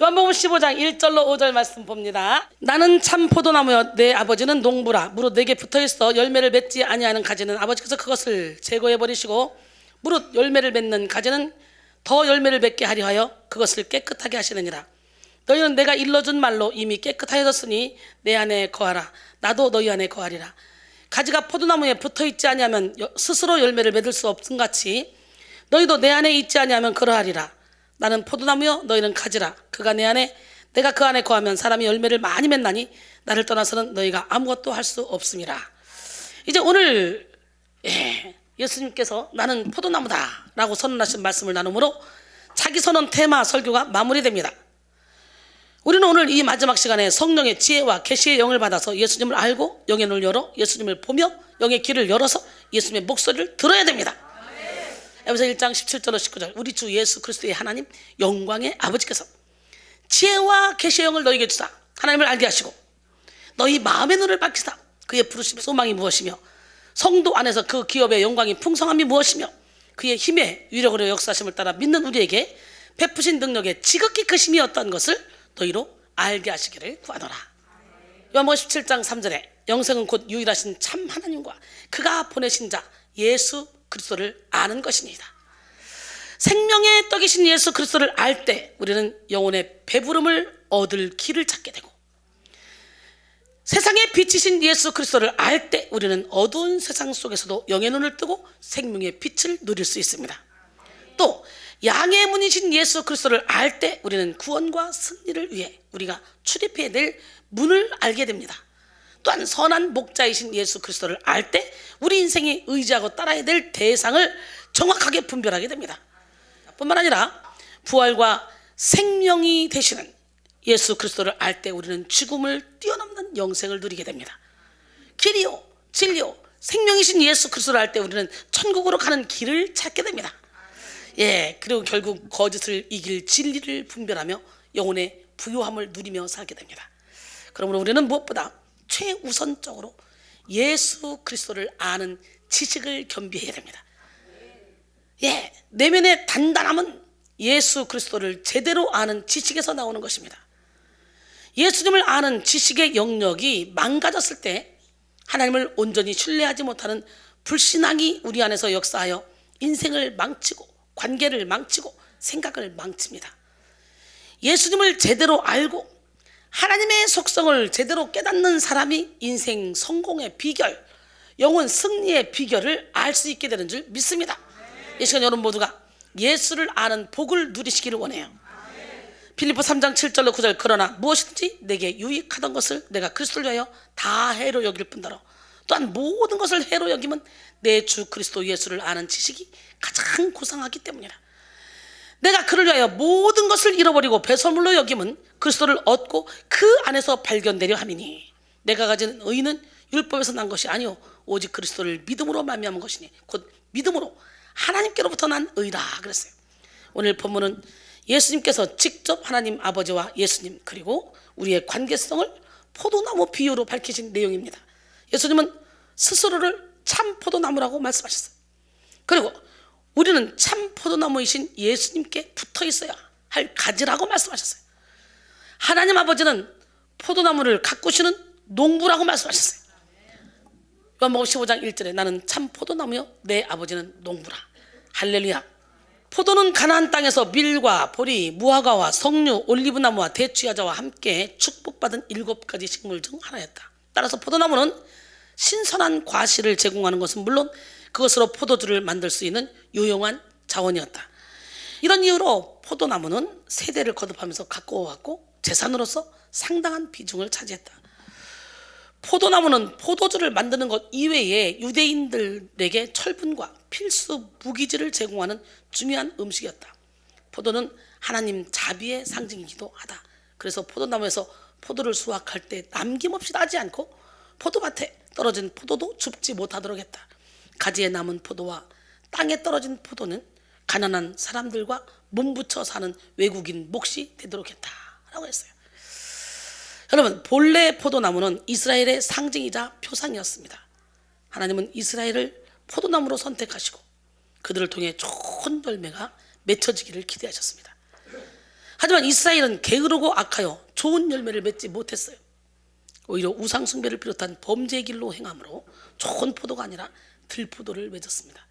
요한복음 15장 1절로 5절 말씀 봅니다. 나는 참 포도나무여 내 아버지는 농부라. 무릇 내게 붙어있어 열매를 맺지 아니하는 가지는 아버지께서 그것을 제거해 버리시고 무릇 열매를 맺는 가지는 더 열매를 맺게 하려 하여 그것을 깨끗하게 하시느니라. 너희는 내가 일러준 말로 이미 깨끗하여졌으니 내 안에 거하라. 나도 너희 안에 거하리라. 가지가 포도나무에 붙어있지 아니하면 스스로 열매를 맺을 수 없음 같이 너희도 내 안에 있지 아니하면 그러하리라. 나는 포도나무여 너희는 가지라. 그가 내 안에 내가 그 안에 거하면 사람이 열매를 많이 맺나니 나를 떠나서는 너희가 아무것도 할 수 없음이라. 이제 오늘 예수님께서 나는 포도나무다 라고 선언하신 말씀을 나누므로 자기 선언 테마 설교가 마무리됩니다. 우리는 오늘 이 마지막 시간에 성령의 지혜와 계시의 영을 받아서 예수님을 알고 영의 눈을 열어 예수님을 보며 영의 귀를 열어서 예수님의 목소리를 들어야 됩니다. 에베소 1장 17절로 19절 우리 주 예수 그리스도의 하나님 영광의 아버지께서 지혜와 계시의 영을 너희에게 주사 하나님을 알게 하시고 너희 마음의 눈을 밝히사 그의 부르심 소망이 무엇이며 성도 안에서 그 기업의 영광이 풍성함이 무엇이며 그의 힘의 위력으로 역사하심을 따라 믿는 우리에게 베푸신 능력의 지극히 크심이 어떤 것을 너희로 알게 하시기를 구하노라. 요한복음 17장 3절에 영생은 곧 유일하신 참 하나님과 그가 보내신 자 예수 그리스도를 아는 것입니다. 생명의 떡이신 예수 그리스도를 알 때 우리는 영혼의 배부름을 얻을 길을 찾게 되고 세상의 빛이신 예수 그리스도를 알 때 우리는 어두운 세상 속에서도 영의 눈을 뜨고 생명의 빛을 누릴 수 있습니다. 또 양의 문이신 예수 그리스도를 알 때 우리는 구원과 승리를 위해 우리가 출입해야 될 문을 알게 됩니다. 또한 선한 목자이신 예수 그리스도를 알 때 우리 인생이 의지하고 따라야 될 대상을 정확하게 분별하게 됩니다. 뿐만 아니라 부활과 생명이 되시는 예수 그리스도를 알 때 우리는 죽음을 뛰어넘는 영생을 누리게 됩니다. 길이요 진리요 생명이신 예수 그리스도를 알 때 우리는 천국으로 가는 길을 찾게 됩니다. 그리고 결국 거짓을 이길 진리를 분별하며 영혼의 부요함을 누리며 살게 됩니다. 그러므로 우리는 무엇보다 최우선적으로 예수 그리스도를 아는 지식을 겸비해야 됩니다. 내면의 단단함은 예수 그리스도를 제대로 아는 지식에서 나오는 것입니다. 예수님을 아는 지식의 영역이 망가졌을 때 하나님을 온전히 신뢰하지 못하는 불신앙이 우리 안에서 역사하여 인생을 망치고 관계를 망치고 생각을 망칩니다. 예수님을 제대로 알고 하나님의 속성을 제대로 깨닫는 사람이 인생 성공의 비결, 영혼 승리의 비결을 알 수 있게 되는 줄 믿습니다. 이 시간 여러분 모두가 예수를 아는 복을 누리시기를 원해요. 빌립보 3장 7절로 9절 그러나 무엇이든지 내게 유익하던 것을 내가 그리스도를 위하여 다 해로 여길 뿐더러 또한 모든 것을 해로 여김은 내 주 그리스도 예수를 아는 지식이 가장 고상하기 때문이라. 내가 그를 위하여 모든 것을 잃어버리고 배설물로 여김은 그리스도를 얻고 그 안에서 발견되려 함이니 내가 가진 의는 율법에서 난 것이 아니요 오직 그리스도를 믿음으로 말미암은 것이니 곧 믿음으로 하나님께로부터 난 의라 그랬어요. 오늘 본문은 예수님께서 직접 하나님 아버지와 예수님 그리고 우리의 관계성을 포도나무 비유로 밝히신 내용입니다. 예수님은 스스로를 참 포도나무라고 말씀하셨어요. 그리고 우리는 참 포도나무이신 예수님께 붙어 있어야 할 가지라고 말씀하셨어요. 하나님 아버지는 포도나무를 가꾸시는 농부라고 말씀하셨어요. 요한복음 15장 1절에 나는 참 포도나무요 내 아버지는 농부라. 할렐루야. 포도는 가나안 땅에서 밀과 보리, 무화과와 석류, 올리브나무와 대추야자와 함께 축복받은 7가지 식물 중 하나였다. 따라서 포도나무는 신선한 과실을 제공하는 것은 물론 그것으로 포도주를 만들 수 있는 유용한 자원이었다. 이런 이유로 포도나무는 세대를 거듭하면서 가꾸어왔고 재산으로서 상당한 비중을 차지했다. 포도나무는 포도주를 만드는 것 이외에 유대인들에게 철분과 필수 무기질을 제공하는 중요한 음식이었다. 포도는 하나님 자비의 상징이기도 하다. 그래서 포도나무에서 포도를 수확할 때 남김없이 따지 않고 포도밭에 떨어진 포도도 줍지 못하도록 했다. 가지에 남은 포도와 땅에 떨어진 포도는 가난한 사람들과 몸붙여 사는 외국인 몫이 되도록 했다라고 했어요. 여러분, 본래 포도나무는 이스라엘의 상징이자 표상이었습니다. 하나님은 이스라엘을 포도나무로 선택하시고 그들을 통해 좋은 열매가 맺혀지기를 기대하셨습니다. 하지만 이스라엘은 게으르고 악하여 좋은 열매를 맺지 못했어요. 오히려 우상 숭배를 비롯한 범죄의 길로 행함으로 좋은 포도가 아니라 들포도를 맺었습니다.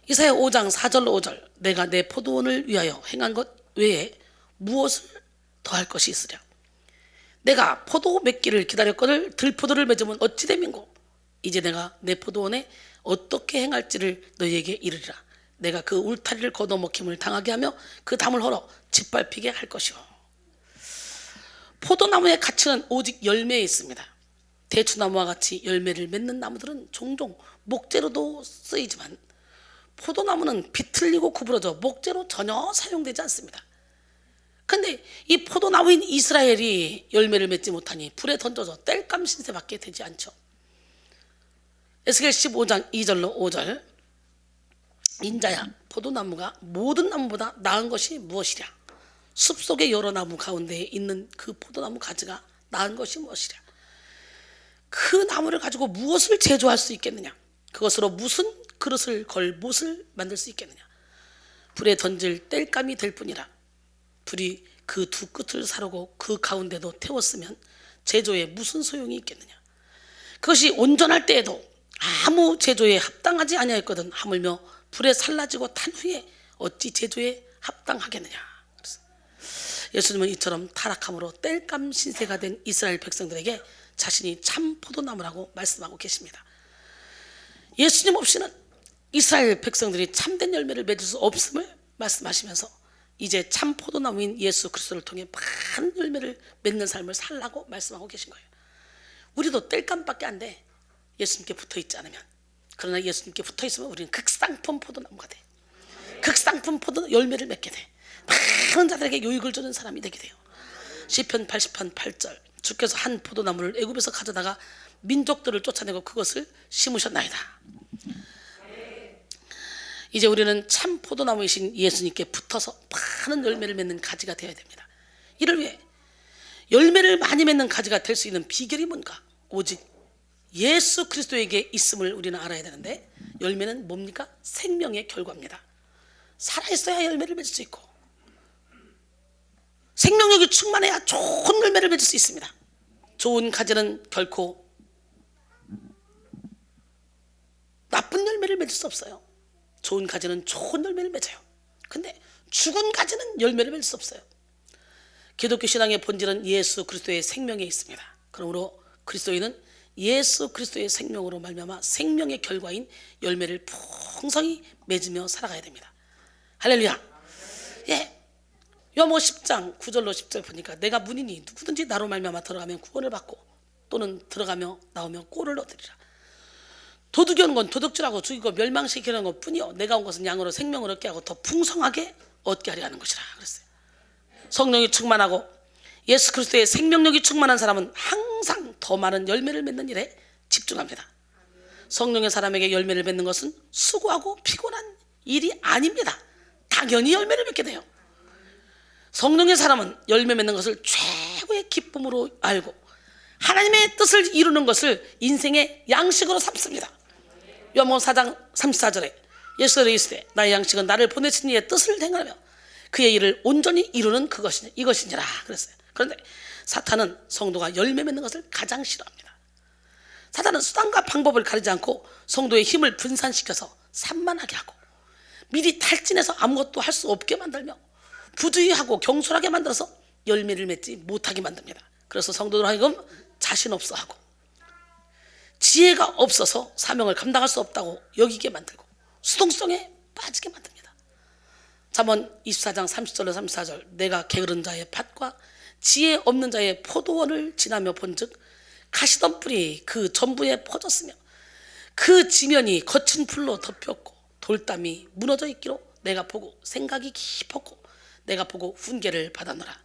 이사야 5장 4절 5절 내가 내 포도원을 위하여 행한 것 외에 무엇을 더할 것이 있으랴. 내가 포도 맺기를 기다렸거늘 들포도를 맺으면 어찌 됨인고. 이제 내가 내 포도원에 어떻게 행할지를 너희에게 이르리라. 내가 그 울타리를 걷어먹힘을 당하게 하며 그 담을 헐어 짓밟히게 할 것이오. 포도나무의 가치는 오직 열매에 있습니다. 대추나무와 같이 열매를 맺는 나무들은 종종 목재로도 쓰이지만 포도나무는 비틀리고 구부러져 목재로 전혀 사용되지 않습니다. 그런데 이 포도나무인 이스라엘이 열매를 맺지 못하니 불에 던져져 땔감 신세밖에 되지 않죠. 에스겔 15장 2절로 5절 인자야 포도나무가 모든 나무보다 나은 것이 무엇이랴. 숲속의 여러 나무 가운데 있는 그 포도나무 가지가 나은 것이 무엇이랴. 그 나무를 가지고 무엇을 제조할 수 있겠느냐. 그것으로 무슨 그릇을 걸 못을 만들 수 있겠느냐. 불에 던질 땔감이 될 뿐이라. 불이 그 두 끝을 사르고 그 가운데도 태웠으면 제조에 무슨 소용이 있겠느냐. 그것이 온전할 때에도 아무 제조에 합당하지 아니하였거든. 하물며 불에 살라지고 탄 후에 어찌 제조에 합당하겠느냐. 예수님은 이처럼 타락함으로 땔감 신세가 된 이스라엘 백성들에게 자신이 참 포도나무라고 말씀하고 계십니다. 예수님 없이는 이스라엘 백성들이 참된 열매를 맺을 수 없음을 말씀하시면서 이제 참 포도나무인 예수 그리스도를 통해 많은 열매를 맺는 삶을 살라고 말씀하고 계신 거예요. 우리도 땔감밖에 안 돼. 예수님께 붙어있지 않으면. 그러나 예수님께 붙어있으면 우리는 극상품 포도나무가 돼. 극상품 포도 열매를 맺게 돼. 많은 자들에게 유익을 주는 사람이 되게 돼요. 시편 80편 8절 주께서 한 포도나무를 애굽에서 가져다가 민족들을 쫓아내고 그것을 심으셨나이다. 이제 우리는 참 포도나무이신 예수님께 붙어서 많은 열매를 맺는 가지가 되어야 됩니다. 이를 위해 열매를 많이 맺는 가지가 될 수 있는 비결이 뭔가? 오직 예수 그리스도에게 있음을 우리는 알아야 되는데, 열매는 뭡니까? 생명의 결과입니다. 살아있어야 열매를 맺을 수 있고 생명력이 충만해야 좋은 열매를 맺을 수 있습니다. 좋은 가지는 결코 나쁜 열매를 맺을 수 없어요. 좋은 가지는 좋은 열매를 맺어요. 근데 죽은 가지는 열매를 맺을 수 없어요. 기독교 신앙의 본질은 예수 그리스도의 생명에 있습니다. 그러므로 그리스도인은 예수 그리스도의 생명으로 말미암아 생명의 결과인 열매를 풍성히 맺으며 살아가야 됩니다. 할렐루야. 예. 요한복음 10장 9절로 10절 보니까 내가 문이니 누구든지 나로 말미암아 들어가면 구원을 받고 또는 들어가며 나오면 꼴을 얻으리라. 도둑이 오는 건 도둑질하고 죽이고 멸망시키는 것 뿐이요 내가 온 것은 양으로 생명을 얻게 하고 더 풍성하게 얻게 하려 하는 것이라 그랬어요. 성령이 충만하고 예수 그리스도의 생명력이 충만한 사람은 항상 더 많은 열매를 맺는 일에 집중합니다. 성령의 사람에게 열매를 맺는 것은 수고하고 피곤한 일이 아닙니다. 당연히 열매를 맺게 돼요. 성령의 사람은 열매 맺는 것을 최고의 기쁨으로 알고 하나님의 뜻을 이루는 것을 인생의 양식으로 삼습니다. 요한복음 4장 34절에 예수께서 이르시되 나의 양식은 나를 보내신 이의 뜻을 행하며 그의 일을 온전히 이루는 이것이니라 그랬어요. 그런데 사탄은 성도가 열매 맺는 것을 가장 싫어합니다. 사탄은 수단과 방법을 가리지 않고 성도의 힘을 분산시켜서 산만하게 하고 미리 탈진해서 아무것도 할 수 없게 만들며 부주의하고 경솔하게 만들어서 열매를 맺지 못하게 만듭니다. 그래서 성도들 하여금 자신 없어 하고 지혜가 없어서 사명을 감당할 수 없다고 여기게 만들고 수동성에 빠지게 만듭니다. 잠언 24장 30절로 34절 내가 게으른 자의 밭과 지혜 없는 자의 포도원을 지나며 본즉 가시던 뿔이 그 전부에 퍼졌으며 그 지면이 거친 풀로 덮였고 돌담이 무너져 있기로 내가 보고 생각이 깊었고 내가 보고 훈계를 받았노라.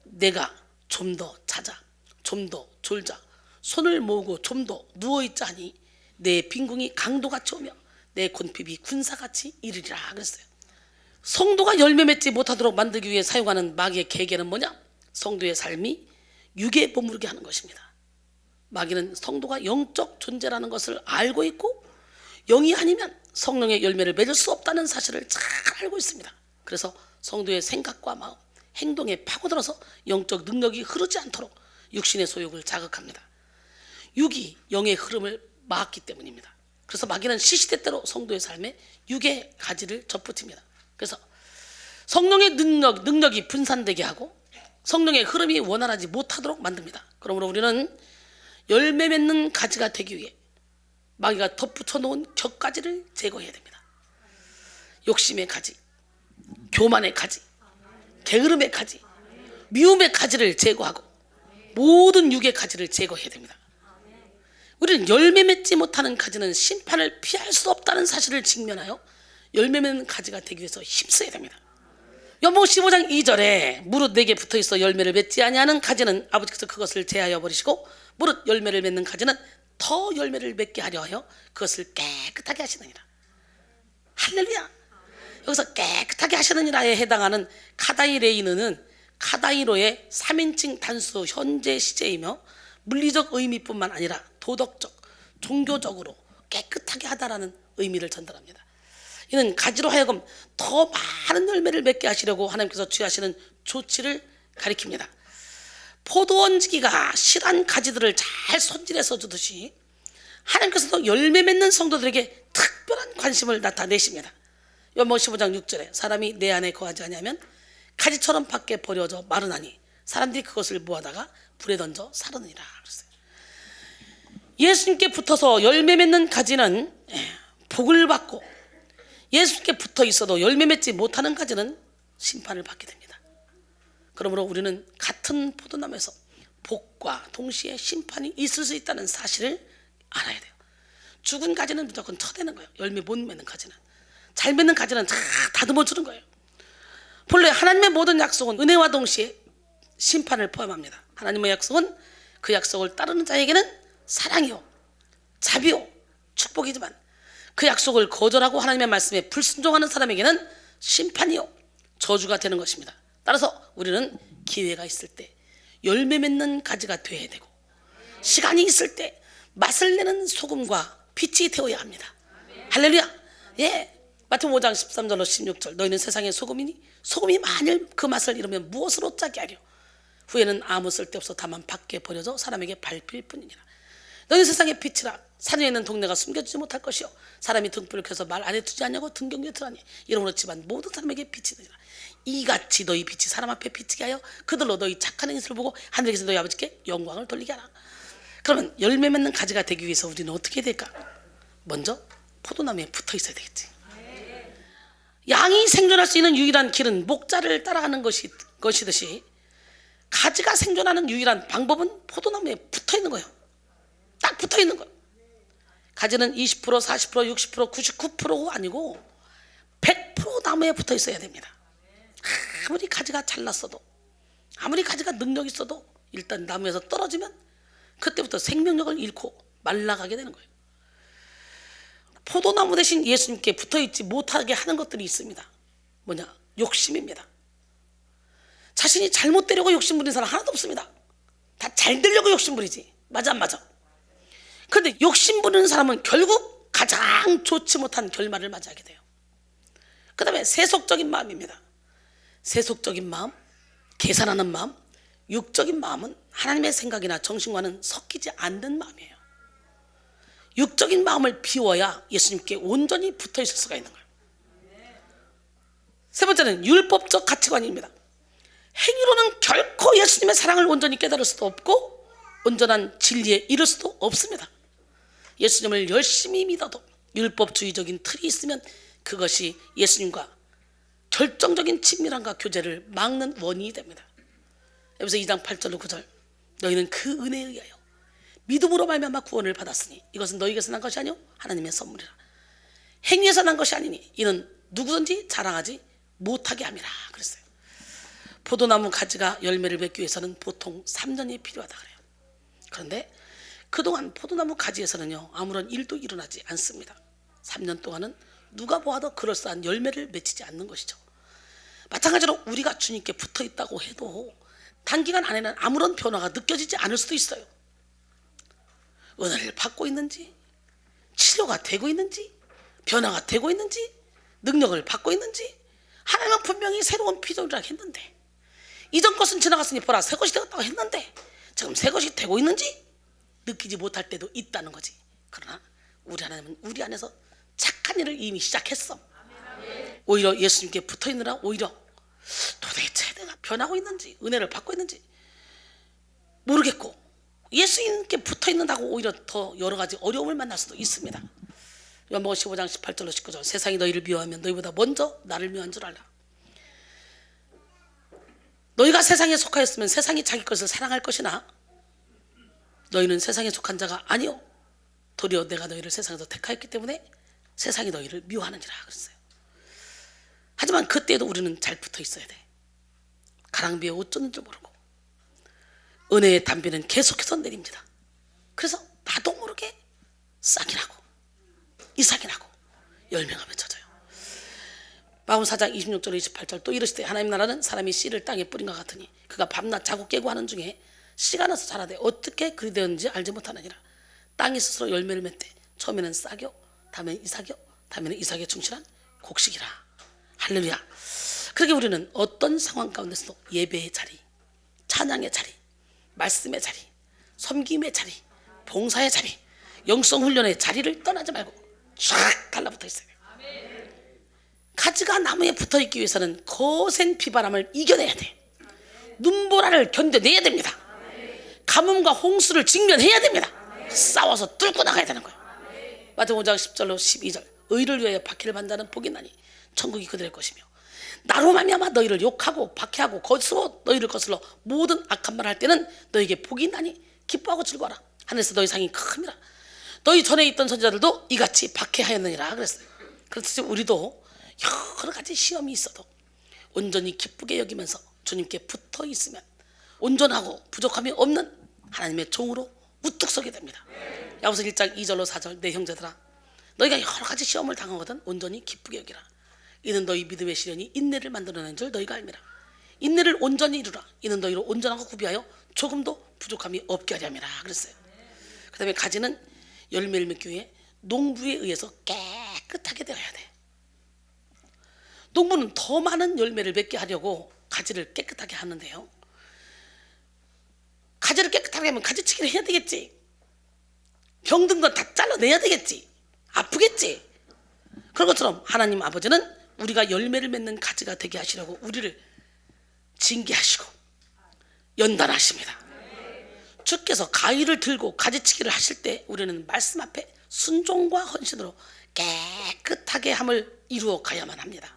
내가 좀 더 찾아 좀 더 졸자 손을 모으고 좀 더 누워있자 하니 내 빈궁이 강도같이 오며 내 곤핍이 군사같이 이르리라 그랬어요. 성도가 열매 맺지 못하도록 만들기 위해 사용하는 마귀의 계계는 뭐냐? 성도의 삶이 육에 머무르게 하는 것입니다. 마귀는 성도가 영적 존재라는 것을 알고 있고 영이 아니면 성령의 열매를 맺을 수 없다는 사실을 잘 알고 있습니다. 그래서 성도의 생각과 마음, 행동에 파고들어서 영적 능력이 흐르지 않도록 육신의 소욕을 자극합니다. 육이 영의 흐름을 막기 때문입니다. 그래서 마귀는 시시때때로 성도의 삶에 육의 가지를 접붙입니다. 그래서 성령의 능력이 분산되게 하고 성령의 흐름이 원활하지 못하도록 만듭니다. 그러므로 우리는 열매 맺는 가지가 되기 위해 마귀가 덧붙여 놓은 격가지를 제거해야 됩니다. 욕심의 가지, 교만의 가지, 게으름의 가지, 미움의 가지를 제거하고 모든 육의 가지를 제거해야 됩니다. 우리는 열매 맺지 못하는 가지는 심판을 피할 수 없다는 사실을 직면하여 열매 맺는 가지가 되기 위해서 힘써야 됩니다. 요한복음 15장 2절에 무릇 내게 붙어있어 열매를 맺지 아니하는 가지는 아버지께서 그것을 제하여 버리시고 무릇 열매를 맺는 가지는 더 열매를 맺게 하려 하여 그것을 깨끗하게 하시느니라. 할렐루야. 여기서 깨끗하게 하시느니라에 해당하는 카다이레이는 카다이로의 3인칭 단수 현재 시제이며 물리적 의미뿐만 아니라 도덕적, 종교적으로 깨끗하게 하다라는 의미를 전달합니다. 이는 가지로 하여금 더 많은 열매를 맺게 하시려고 하나님께서 취하시는 조치를 가리킵니다. 포도원지기가 실한 가지들을 잘 손질해서 주듯이 하나님께서도 열매 맺는 성도들에게 특별한 관심을 나타내십니다. 요한복음 15장 6절에 사람이 내 안에 거하지 아니하면 가지처럼 밖에 버려져 마르나니 사람들이 그것을 모아다가 불에 던져 사르느니라 그랬어요. 예수님께 붙어서 열매 맺는 가지는 복을 받고 예수님께 붙어 있어도 열매 맺지 못하는 가지는 심판을 받게 됩니다. 그러므로 우리는 같은 포도나무에서 복과 동시에 심판이 있을 수 있다는 사실을 알아야 돼요. 죽은 가지는 무조건 쳐대는 거예요. 열매 못 맺는 가지는. 잘 맺는 가지는 다 다듬어 주는 거예요. 본래 하나님의 모든 약속은 은혜와 동시에 심판을 포함합니다. 하나님의 약속은 그 약속을 따르는 자에게는 사랑이요 자비요 축복이지만 그 약속을 거절하고 하나님의 말씀에 불순종하는 사람에게는 심판이요 저주가 되는 것입니다. 따라서 우리는 기회가 있을 때 열매 맺는 가지가 되어야 되고 시간이 있을 때 맛을 내는 소금과 빛이 되어야 합니다. 할렐루야. 예. 마태복음 5장 13절로 16절 너희는 세상의 소금이니 소금이 만일 그 맛을 잃으면 무엇으로 짜게 하려 후에는 아무 쓸데없어 다만 밖에 버려져 사람에게 밟힐 뿐이니라. 너희는 세상의 빛이라 산 위에 있는 동네가 숨겨지지 못할 것이요 사람이 등불을 켜서 말 안에 두지 않냐고 등경에 들하니 이러므로 집안 모든 사람에게 빛이 되리라. 이같이 너희 빛이 사람 앞에 비치게 하여 그들로 너희 착한 행실을 보고 하늘에 계신 너희 아버지께 영광을 돌리게 하라. 그러면 열매 맺는 가지가 되기 위해서 우리는 어떻게 해야 될까? 먼저 포도나무에 붙어 있어야 되겠지. 양이 생존할 수 있는 유일한 길은 목자를 따라가는 것이듯이 가지가 생존하는 유일한 방법은 포도나무에 붙어 있는 거예요. 딱 붙어 있는 거예요. 가지는 20%, 40%, 60%, 99%가 아니고 100% 나무에 붙어 있어야 됩니다. 아무리 가지가 잘났어도 아무리 가지가 능력 있어도 일단 나무에서 떨어지면 그때부터 생명력을 잃고 말라가게 되는 거예요. 포도나무 대신 예수님께 붙어있지 못하게 하는 것들이 있습니다. 뭐냐? 욕심입니다. 자신이 잘못되려고 욕심부리는 사람 하나도 없습니다. 다 잘 되려고 욕심부리지. 맞아 안 맞아? 그런데 욕심부리는 사람은 결국 가장 좋지 못한 결말을 맞이하게 돼요. 그 다음에 세속적인 마음입니다. 세속적인 마음, 계산하는 마음, 육적인 마음은 하나님의 생각이나 정신과는 섞이지 않는 마음이에요. 육적인 마음을 비워야 예수님께 온전히 붙어 있을 수가 있는 거예요. 세 번째는 율법적 가치관입니다. 행위로는 결코 예수님의 사랑을 온전히 깨달을 수도 없고 온전한 진리에 이를 수도 없습니다. 예수님을 열심히 믿어도 율법주의적인 틀이 있으면 그것이 예수님과 결정적인 친밀함과 교제를 막는 원인이 됩니다. 여기서 2장 8절로 9절 너희는 그 은혜에 의하여 믿음으로 말미암아 구원을 받았으니 이것은 너희에게서 난 것이 아니요 하나님의 선물이라. 행위에서 난 것이 아니니 이는 누구든지 자랑하지 못하게 함이라 그랬어요. 포도나무 가지가 열매를 맺기 위해서는 보통 3년이 필요하다 그래요. 그런데 그동안 포도나무 가지에서는요 아무런 일도 일어나지 않습니다. 3년 동안은 누가 보아도 그럴싸한 열매를 맺히지 않는 것이죠. 마찬가지로 우리가 주님께 붙어 있다고 해도 단기간 안에는 아무런 변화가 느껴지지 않을 수도 있어요. 은혜를 받고 있는지, 치료가 되고 있는지, 변화가 되고 있는지, 능력을 받고 있는지 하나님은 분명히 새로운 피조물이라 했는데 이전 것은 지나갔으니 보라 새 것이 되었다고 했는데 지금 새 것이 되고 있는지 느끼지 못할 때도 있다는 거지. 그러나 우리 하나님은 우리 안에서 착한 일을 이미 시작했어. 오히려 예수님께 붙어있느라 오히려 도대체 내가 변하고 있는지 은혜를 받고 있는지 모르겠고 예수님께 붙어있는다고 오히려 더 여러 가지 어려움을 만날 수도 있습니다. 요한복음 15장 18절로 19절 세상이 너희를 미워하면 너희보다 먼저 나를 미워한 줄 알라. 너희가 세상에 속하였으면 세상이 자기 것을 사랑할 것이나 너희는 세상에 속한 자가 아니요 도리어 내가 너희를 세상에서 택하였기 때문에 세상이 너희를 미워하느니라 그랬어요. 하지만 그때도 우리는 잘 붙어 있어야 돼. 가랑비에 옷 젖는 줄 모르고 은혜의 담비는 계속해서 내립니다. 그래서 나도 모르게 싹이 나고 이삭이 나고 열매가 맺혀져요. 마음 4장 26절 28절 또 이르시되 하나님 나라는 사람이 씨를 땅에 뿌린 것 같으니 그가 밤낮 자고 깨고 하는 중에 씨가 나서 자라되 어떻게 그리 되었는지 알지 못하느니라. 땅이 스스로 열매를 맺되 처음에는 싹이요 다음에는 이삭이요 다음에는 이삭에 충실한 곡식이라. 할렐루야. 그렇게 우리는 어떤 상황 가운데서도 예배의 자리, 찬양의 자리, 말씀의 자리, 섬김의 자리, 봉사의 자리, 영성 훈련의 자리를 떠나지 말고 쫙 달라붙어 있어요. 가지가 나무에 붙어있기 위해서는 거센 비바람을 이겨내야 돼. 눈보라를 견뎌내야 됩니다. 가뭄과 홍수를 직면해야 됩니다. 싸워서 뚫고 나가야 되는 거예요. 마태복음 5장 10절로 12절 의를 위하여 박해를 받는 자는 복이 나니 천국이 그들의 것이며 나로 말미암아 너희를 욕하고 박해하고 거스로 너희를 거슬러 모든 악한 말을 할 때는 너희에게 복이 나니 기뻐하고 즐거워라. 하늘에서 너희 상이 큼이라. 너희 전에 있던 선지자들도 이같이 박해하였느니라 그랬어요. 그렇듯이 우리도 여러 가지 시험이 있어도 온전히 기쁘게 여기면서 주님께 붙어 있으면 온전하고 부족함이 없는 하나님의 종으로 우뚝 서게 됩니다. 야고보서 1장 2절로 4절 내 형제들아 너희가 여러 가지 시험을 당하거든 온전히 기쁘게 여기라. 이는 너희 믿음의 시련이 인내를 만들어낸 줄 너희가 알미라. 인내를 온전히 이루라. 이는 너희를 온전하고 구비하여 조금도 부족함이 없게 하려 함이라 그랬어요. 그 다음에 가지는 열매를 맺기 위해 농부에 의해서 깨끗하게 되어야 돼. 농부는 더 많은 열매를 맺게 하려고 가지를 깨끗하게 하는데요, 가지를 깨끗하게 하면 가지치기를 해야 되겠지. 병든 건 다 잘라내야 되겠지. 아프겠지. 그런 것처럼 하나님 아버지는 우리가 열매를 맺는 가지가 되게 하시려고 우리를 징계하시고 연단하십니다. 주께서 가위를 들고 가지치기를 하실 때 우리는 말씀 앞에 순종과 헌신으로 깨끗하게 함을 이루어 가야만 합니다.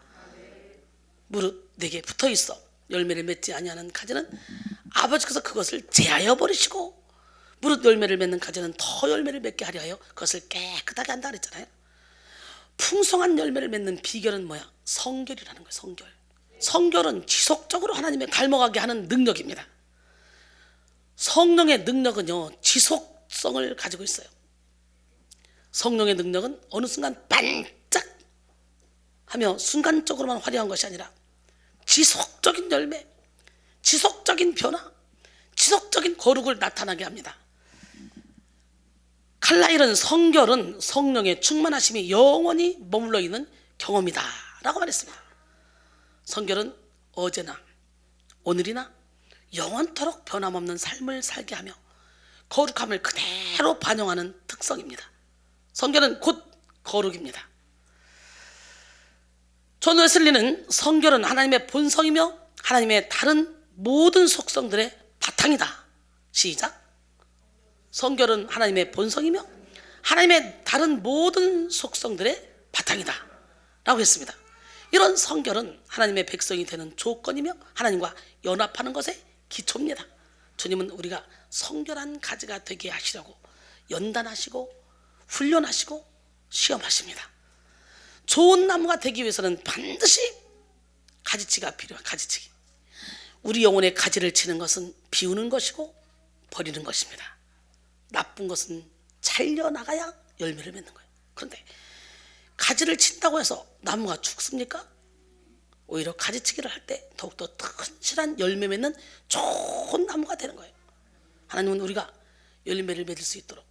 무릇 내게 붙어 있어 열매를 맺지 아니하는 가지는 아버지께서 그것을 제하여 버리시고 무릇 열매를 맺는 가지는 더 열매를 맺게 하려 하여 그것을 깨끗하게 한다 그랬잖아요. 풍성한 열매를 맺는 비결은 뭐야? 성결이라는 거예요. 성결. 성결은 지속적으로 하나님의 닮아가게 하는 능력입니다. 성령의 능력은요 지속성을 가지고 있어요. 성령의 능력은 어느 순간 반짝 하며 순간적으로만 화려한 것이 아니라 지속적인 열매, 지속적인 변화, 지속적인 거룩을 나타나게 합니다. 칼라일은 성결은 성령의 충만하심이 영원히 머물러 있는 경험이다 라고 말했습니다. 성결은 어제나 오늘이나 영원토록 변함없는 삶을 살게 하며 거룩함을 그대로 반영하는 특성입니다. 성결은 곧 거룩입니다. 존 웨슬리는 성결은 하나님의 본성이며 하나님의 다른 모든 속성들의 바탕이다. 시작. 성결은 하나님의 본성이며 하나님의 다른 모든 속성들의 바탕이다 라고 했습니다. 이런 성결은 하나님의 백성이 되는 조건이며 하나님과 연합하는 것의 기초입니다. 주님은 우리가 성결한 가지가 되게 하시려고 연단하시고 훈련하시고 시험하십니다. 좋은 나무가 되기 위해서는 반드시 가지치기가 필요한 가지치기. 우리 영혼의 가지를 치는 것은 비우는 것이고 버리는 것입니다. 나쁜 것은 잘려나가야 열매를 맺는 거예요. 그런데 가지를 친다고 해서 나무가 죽습니까? 오히려 가지치기를 할 때 더욱더 튼실한 열매 맺는 좋은 나무가 되는 거예요. 하나님은 우리가 열매를 맺을 수 있도록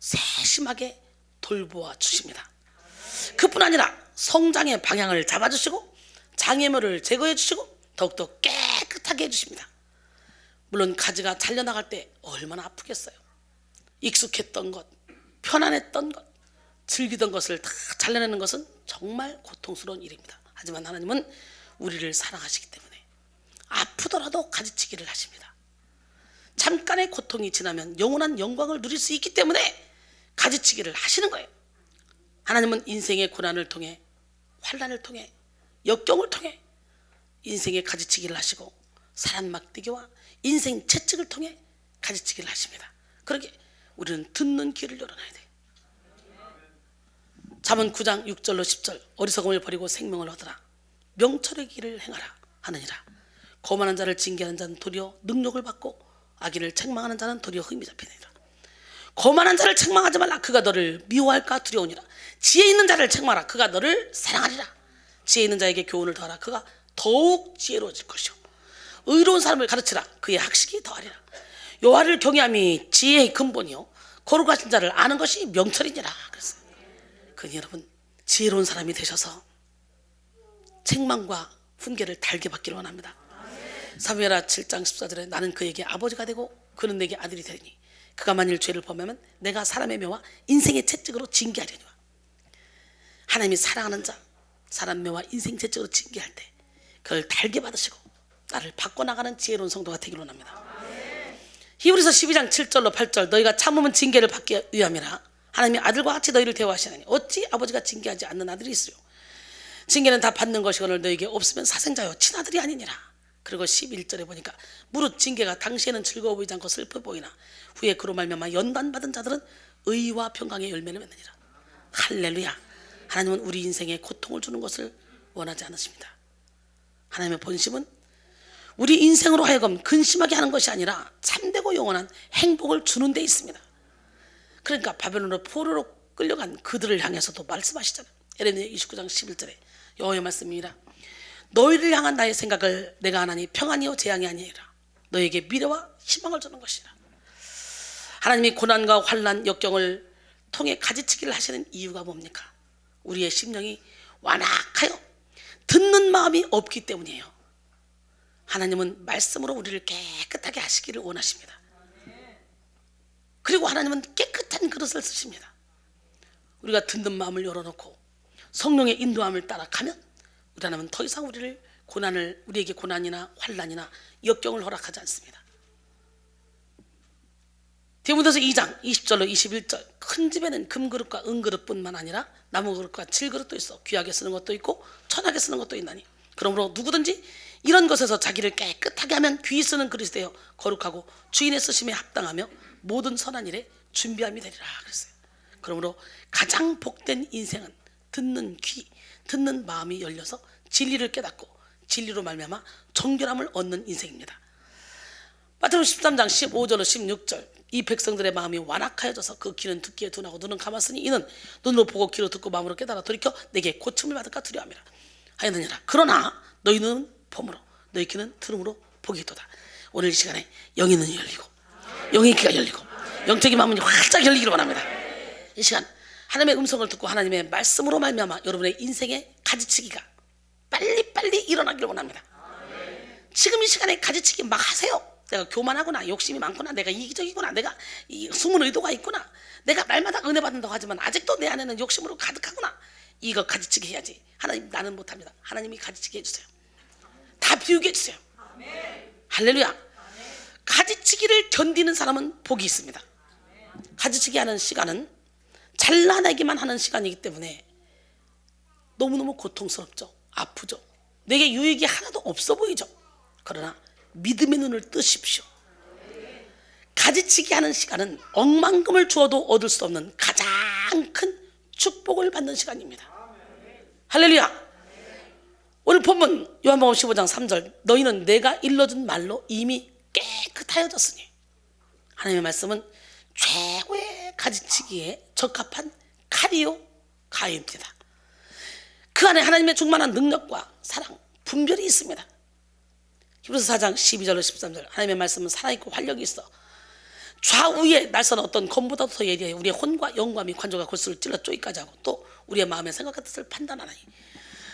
세심하게 돌보아 주십니다. 그뿐 아니라 성장의 방향을 잡아주시고 장애물을 제거해 주시고 더욱더 깨끗한 깨끗하게 해주십니다. 물론 가지가 잘려나갈 때 얼마나 아프겠어요. 익숙했던 것, 편안했던 것, 즐기던 것을 다 잘라내는 것은 정말 고통스러운 일입니다. 하지만 하나님은 우리를 사랑하시기 때문에 아프더라도 가지치기를 하십니다. 잠깐의 고통이 지나면 영원한 영광을 누릴 수 있기 때문에 가지치기를 하시는 거예요. 하나님은 인생의 고난을 통해, 환난을 통해, 역경을 통해 인생의 가지치기를 하시고 사람 막대기와 인생 채찍을 통해 가지치기를 하십니다. 그러게 우리는 듣는 귀를 열어놔야 돼요. 잠언 9장 6절로 10절 어리석음을 버리고 생명을 얻으라. 명철의 길을 행하라 하느니라. 거만한 자를 징계하는 자는 도리어 능력을 받고 악인을 책망하는 자는 도리어 흠이 잡히느니라. 거만한 자를 책망하지 말라. 그가 너를 미워할까 두려우니라. 지혜 있는 자를 책망하라. 그가 너를 사랑하리라. 지혜 있는 자에게 교훈을 더하라. 그가 더욱 지혜로워질 것이요 의로운 사람을 가르치라. 그의 학식이 더하리라. 여호와를 경외함이 지혜의 근본이요 거룩하신 자를 아는 것이 명철이니라. 그랬어요. 그러니 여러분 지혜로운 사람이 되셔서 책망과 훈계를 달게 받기를 원합니다. 사무엘하 7장 14절에 나는 그에게 아버지가 되고 그는 내게 아들이 되리니 그가 만일 죄를 범하면 내가 사람의 묘와 인생의 채찍으로 징계하려니와. 하나님이 사랑하는 자 사람 묘와 인생 채찍으로 징계할 때 그걸 달게 받으시고 나를 바꿔나가는 지혜로운 성도가 되기를 원합니다. 히브리서 12장 7절로 8절 너희가 참으면 징계를 받기 위함이라. 하나님이 아들과 같이 너희를 대우하시나니 어찌 아버지가 징계하지 않는 아들이 있으요. 징계는 다 받는 것이거늘 너희에게 없으면 사생자요 친아들이 아니니라. 그리고 11절에 보니까 무릇 징계가 당시에는 즐거워 보이지 않고 슬퍼 보이나 후에 그로 말미암아 연단받은 자들은 의와 평강의 열매를 맺느니라. 할렐루야. 하나님은 우리 인생에 고통을 주는 것을 원하지 않으십니다. 하나님의 본심은 우리 인생으로 하여금 근심하게 하는 것이 아니라 참되고 영원한 행복을 주는 데 있습니다. 그러니까 바벨론으로 포로로 끌려간 그들을 향해서도 말씀하시잖아요. 에레미야 29장 11절에 여호와의 말씀이라. 너희를 향한 나의 생각을 내가 하나니 평안이요 재앙이 아니라 너에게 미래와 희망을 주는 것이라. 하나님이 고난과 환난 역경을 통해 가지치기를 하시는 이유가 뭡니까? 우리의 심령이 완악하여 듣는 마음이 없기 때문이에요. 하나님은 말씀으로 우리를 깨끗하게 하시기를 원하십니다. 그리고 하나님은 깨끗한 그릇을 쓰십니다. 우리가 듣는 마음을 열어놓고 성령의 인도함을 따라가면 우리 하나님은 더 이상 우리에게 고난이나 환난이나 역경을 허락하지 않습니다. 디모데서 2장 20절로 21절 큰 집에는 금그릇과 은그릇뿐만 아니라 나무그릇과 질그릇도 있어 귀하게 쓰는 것도 있고 천하게 쓰는 것도 있나니 그러므로 누구든지 이런 것에서 자기를 깨끗하게 하면 귀히 쓰는 그릇이 되어 거룩하고 주인의 쓰심에 합당하며 모든 선한 일에 준비함이 되리라 그랬어요. 그러므로 가장 복된 인생은 듣는 귀, 듣는 마음이 열려서 진리를 깨닫고 진리로 말미암아 정결함을 얻는 인생입니다. 마태복음 13장 15절로 16절 이 백성들의 마음이 완악하여져서 그 귀는 듣기에 둔하고 눈은 감았으니 이는 눈으로 보고 귀로 듣고 마음으로 깨달아 돌이켜 내게 고침을 받을까 두려워함이라 하였느니라. 그러나 너희 눈은 봄으로 너희 귀는 들음으로 보기도다. 오늘 이 시간에 영의 눈이 열리고 영의 귀가 열리고 영적인 마음이 활짝 열리기를 원합니다. 이 시간 하나님의 음성을 듣고 하나님의 말씀으로 말미암아 여러분의 인생의 가지치기가 빨리빨리 일어나기를 원합니다. 지금 이 시간에 가지치기 막 하세요. 내가 교만하구나, 욕심이 많구나, 내가 이기적이구나, 내가 숨은 의도가 있구나, 내가 말마다 은혜 받는다고 하지만 아직도 내 안에는 욕심으로 가득하구나. 이거 가지치기 해야지. 하나님 나는 못합니다. 하나님이 가지치기 해주세요. 다 비우게 해주세요. 할렐루야. 가지치기를 견디는 사람은 복이 있습니다. 가지치기 하는 시간은 잘라내기만 하는 시간이기 때문에 너무너무 고통스럽죠. 아프죠. 내게 유익이 하나도 없어 보이죠. 그러나 믿음의 눈을 뜨십시오. 가지치기 하는 시간은 억만금을 주어도 얻을 수 없는 가장 큰 축복을 받는 시간입니다. 할렐루야. 오늘 본문 요한복음 15장 3절 너희는 내가 일러준 말로 이미 깨끗하여졌으니 하나님의 말씀은 최고의 가지치기에 적합한 칼이요 가위입니다. 그 안에 하나님의 충만한 능력과 사랑, 분별이 있습니다. 히브리서 4장 12절로 13절 하나님의 말씀은 살아있고 활력이 있어 좌우에 날선 어떤 검보다도 더 예리하여 우리의 혼과 영과 및 관조가 골수를 찔러 쪼이까지 하고 또 우리의 마음의 생각과 뜻을 판단하나니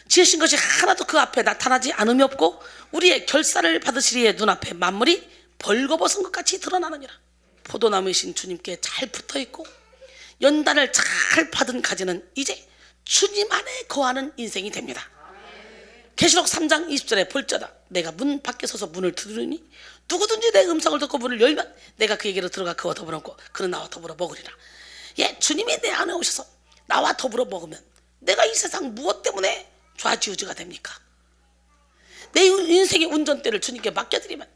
지으신 것이 하나도 그 앞에 나타나지 않음이 없고 우리의 결사를 받으시리에 눈앞에 만물이 벌거벗은 것 같이 드러나느니라. 포도나무이신 주님께 잘 붙어있고 연단을 잘 받은 가지는 이제 주님 안에 거하는 인생이 됩니다. 계시록 3장 20절에 볼자다 내가 문 밖에 서서 문을 두드리니 누구든지 내 음성을 듣고 문을 열면 내가 그에게로 들어가 그와 더불어 먹고 그는 나와 더불어 먹으리라. 예, 주님이 내 안에 오셔서 나와 더불어 먹으면 내가 이 세상 무엇 때문에 좌지우지가 됩니까? 내 인생의 운전대를 주님께 맡겨드리면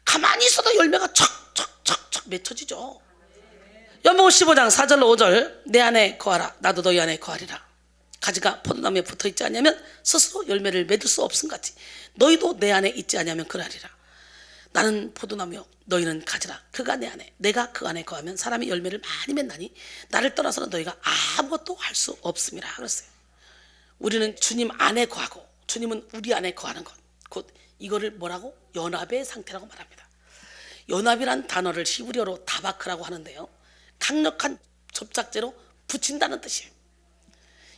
가만히 있어도 열매가 척척척척 맺혀지죠. 연복음 15장 4절로 5절 내 안에 거하라 나도 너희 안에 거하리라. 가지가 포도나무에 붙어있지 않으면 스스로 열매를 맺을 수 없음 같이 너희도 내 안에 있지 않으면 그러하리라. 나는 포도나무요 너희는 가지라. 그가 내 안에 내가 그 안에 거하면 사람이 열매를 많이 맺나니 나를 떠나서는 너희가 아무것도 할 수 없음이라 그랬어요. 우리는 주님 안에 거하고 주님은 우리 안에 거하는 것, 곧 이거를 뭐라고? 연합의 상태라고 말합니다. 연합이란 단어를 히브리어로 다바크라고 하는데요, 강력한 접착제로 붙인다는 뜻이에요.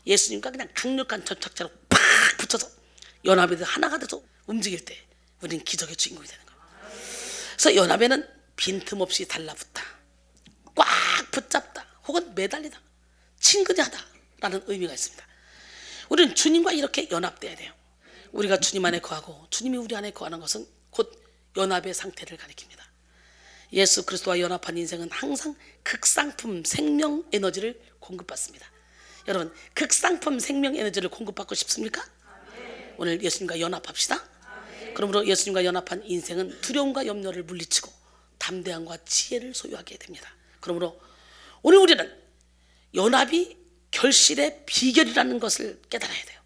예수님과 그냥 강력한 접착제로 팍 붙여서 연합이 하나가 돼서 움직일 때 우리는 기적의 주인공이 되는 거예요. 그래서 연합에는 빈틈없이 달라붙다, 꽉 붙잡다, 혹은 매달리다, 친근하다라는 의미가 있습니다. 우리는 주님과 이렇게 연합돼야 돼요. 우리가 주님 안에 거하고 주님이 우리 안에 거하는 것은 곧 연합의 상태를 가리킵니다. 예수 그리스도와 연합한 인생은 항상 극상품 생명 에너지를 공급받습니다. 여러분, 극상품 생명 에너지를 공급받고 싶습니까? 네. 오늘 예수님과 연합합시다. 네. 그러므로 예수님과 연합한 인생은 두려움과 염려를 물리치고 담대함과 지혜를 소유하게 됩니다. 그러므로 오늘 우리는 연합이 결실의 비결이라는 것을 깨달아야 돼요.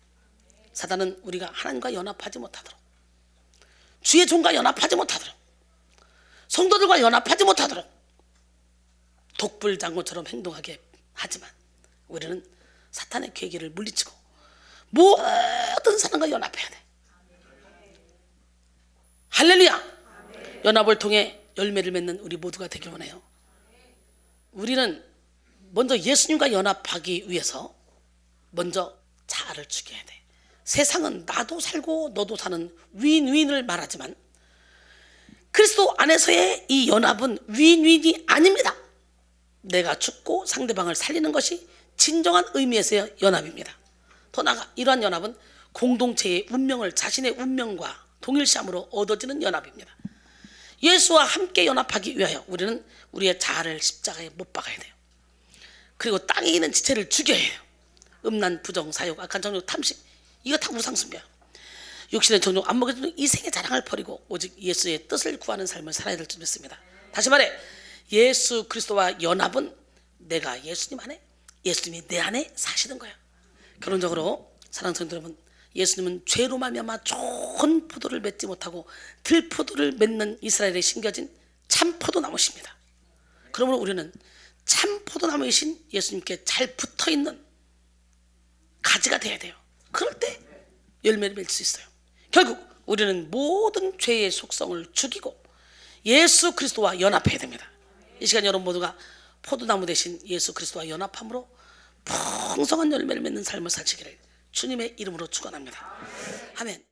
사단은 우리가 하나님과 연합하지 못하도록, 주의 종과 연합하지 못하도록, 성도들과 연합하지 못하도록 독불장군처럼 행동하게 하지만 우리는 사탄의 계기를 물리치고 모든 사람과 연합해야 돼. 할렐루야. 연합을 통해 열매를 맺는 우리 모두가 되길 원해요. 우리는 먼저 예수님과 연합하기 위해서 먼저 자아를 죽여야 돼. 세상은 나도 살고 너도 사는 윈윈을 말하지만 그리스도 안에서의 이 연합은 윈윈이 아닙니다. 내가 죽고 상대방을 살리는 것이 진정한 의미에서의 연합입니다. 더 나아가 이러한 연합은 공동체의 운명을 자신의 운명과 동일시함으로 얻어지는 연합입니다. 예수와 함께 연합하기 위하여 우리는 우리의 자아를 십자가에 못 박아야 돼요. 그리고 땅에 있는 지체를 죽여야 해요. 음란, 부정, 사욕, 악한 정욕, 탐심, 이거 다 우상숭배야. 육신의 정욕, 안목의 이 생의 자랑을 버리고 오직 예수의 뜻을 구하는 삶을 살아야 될 줄 믿습니다. 다시 말해, 예수 그리스도와 연합은 내가 예수님 안에, 예수님이 내 안에 사시는 거야. 결론적으로 사랑하는 성도 여러분, 예수님은 죄로 말미암아 좋은 포도를 맺지 못하고 들포도를 맺는 이스라엘에 심겨진 참 포도나무십니다. 그러므로 우리는 참 포도나무이신 예수님께 잘 붙어있는 가지가 돼야 돼요. 그럴 때 열매를 맺을 수 있어요. 결국 우리는 모든 죄의 속성을 죽이고 예수 그리스도와 연합해야 됩니다. 이 시간 여러분 모두가 포도나무 대신 예수 그리스도와 연합함으로 풍성한 열매를 맺는 삶을 사시기를 주님의 이름으로 축원합니다. 아멘.